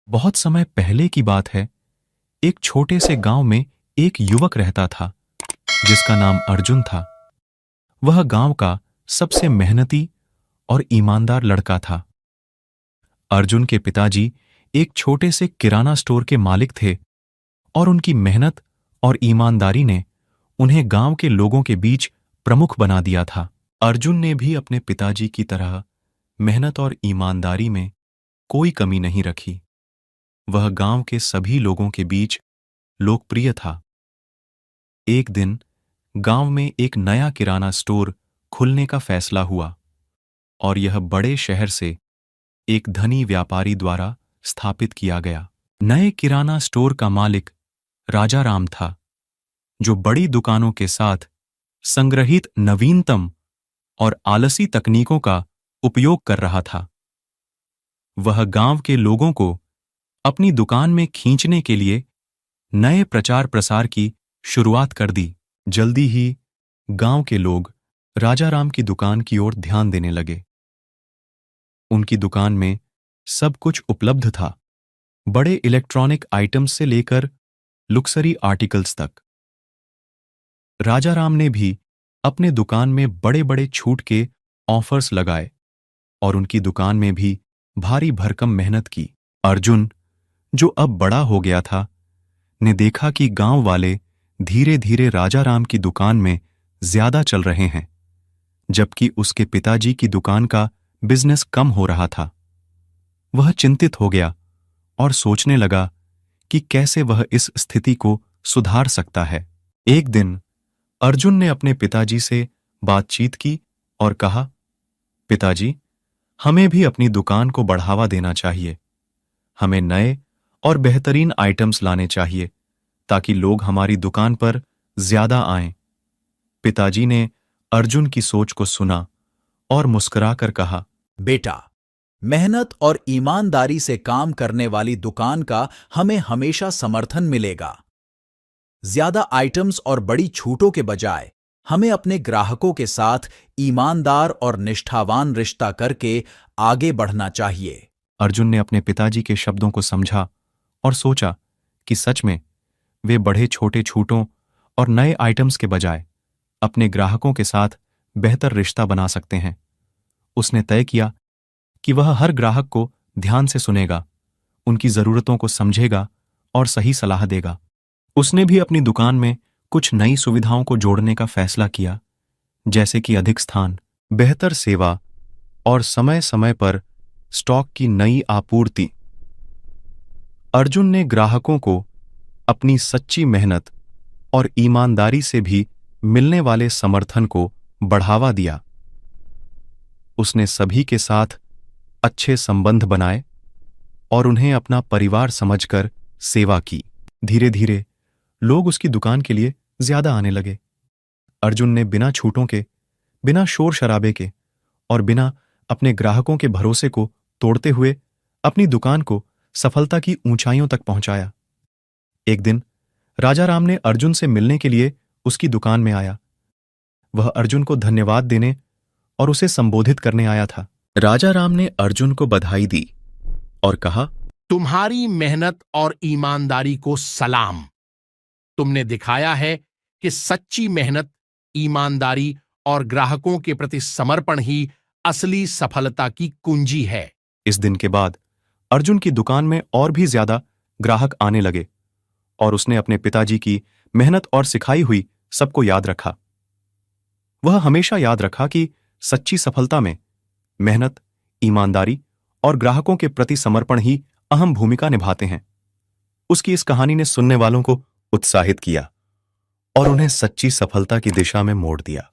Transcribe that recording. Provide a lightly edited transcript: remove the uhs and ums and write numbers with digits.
बहुत समय पहले की बात है। एक छोटे से गांव में एक युवक रहता था जिसका नाम अर्जुन था। वह गांव का सबसे मेहनती और ईमानदार लड़का था। अर्जुन के पिताजी एक छोटे से किराना स्टोर के मालिक थे और उनकी मेहनत और ईमानदारी ने उन्हें गांव के लोगों के बीच प्रमुख बना दिया था। अर्जुन ने भी अपने पिताजी की तरह मेहनत और ईमानदारी में कोई कमी नहीं रखी। वह गांव के सभी लोगों के बीच लोकप्रिय था। एक दिन गांव में एक नया किराना स्टोर खुलने का फैसला हुआ और यह बड़े शहर से एक धनी व्यापारी द्वारा स्थापित किया गया। नए किराना स्टोर का मालिक राजा राम था, जो बड़ी दुकानों के साथ संग्रहित नवीनतम और आलसी तकनीकों का उपयोग कर रहा था। वह गांव के लोगों को अपनी दुकान में खींचने के लिए नए प्रचार प्रसार की शुरुआत कर दी। जल्दी ही गांव के लोग राजा राम की दुकान की ओर ध्यान देने लगे। उनकी दुकान में सब कुछ उपलब्ध था, बड़े इलेक्ट्रॉनिक आइटम्स से लेकर लग्जरी आर्टिकल्स तक। राजा राम ने भी अपने दुकान में बड़े बड़े छूट के ऑफर्स लगाए और उनकी दुकान में भी भारी भरकम मेहनत की। अर्जुन, जो अब बड़ा हो गया था, ने देखा कि गांव वाले धीरे धीरे राजा राम की दुकान में ज्यादा चल रहे हैं, जबकि उसके पिताजी की दुकान का बिजनेस कम हो रहा था। वह चिंतित हो गया और सोचने लगा कि कैसे वह इस स्थिति को सुधार सकता है। एक दिन अर्जुन ने अपने पिताजी से बातचीत की और कहा, पिताजी, हमें भी अपनी दुकान को बढ़ावा देना चाहिए। हमें नए और बेहतरीन आइटम्स लाने चाहिए ताकि लोग हमारी दुकान पर ज्यादा आएं। पिताजी ने अर्जुन की सोच को सुना और मुस्कुराकर कहा, बेटा, मेहनत और ईमानदारी से काम करने वाली दुकान का हमें हमेशा समर्थन मिलेगा। ज्यादा आइटम्स और बड़ी छूटों के बजाय हमें अपने ग्राहकों के साथ ईमानदार और निष्ठावान रिश्ता करके आगे बढ़ना चाहिए। अर्जुन ने अपने पिताजी के शब्दों को समझा और सोचा कि सच में वे बढ़े छोटे छूटों और नए आइटम्स के बजाय अपने ग्राहकों के साथ बेहतर रिश्ता बना सकते हैं। उसने तय किया कि वह हर ग्राहक को ध्यान से सुनेगा, उनकी जरूरतों को समझेगा और सही सलाह देगा। उसने भी अपनी दुकान में कुछ नई सुविधाओं को जोड़ने का फैसला किया, जैसे कि अधिक स्थान, बेहतर सेवा और समय समय पर स्टॉक की नई आपूर्ति। अर्जुन ने ग्राहकों को अपनी सच्ची मेहनत और ईमानदारी से भी मिलने वाले समर्थन को बढ़ावा दिया। उसने सभी के साथ अच्छे संबंध बनाए और उन्हें अपना परिवार समझकर सेवा की। धीरे धीरे लोग उसकी दुकान के लिए ज्यादा आने लगे। अर्जुन ने बिना छूटों के, बिना शोर शराबे के और बिना अपने ग्राहकों के भरोसे को तोड़ते हुए अपनी दुकान को सफलता की ऊंचाइयों तक पहुंचाया। एक दिन राजा राम ने अर्जुन से मिलने के लिए उसकी दुकान में आया। वह अर्जुन को धन्यवाद देने और उसे संबोधित करने आया था। राजा राम ने अर्जुन को बधाई दी और कहा, तुम्हारी मेहनत और ईमानदारी को सलाम। तुमने दिखाया है कि सच्ची मेहनत, ईमानदारी और ग्राहकों के प्रति समर्पण ही असली सफलता की कुंजी है। इस दिन के बाद अर्जुन की दुकान में और भी ज्यादा ग्राहक आने लगे और उसने अपने पिताजी की मेहनत और सिखाई हुई सबको याद रखा। वह हमेशा याद रखा कि सच्ची सफलता में मेहनत, ईमानदारी और ग्राहकों के प्रति समर्पण ही अहम भूमिका निभाते हैं। उसकी इस कहानी ने सुनने वालों को उत्साहित किया और उन्हें सच्ची सफलता की दिशा में मोड़ दिया।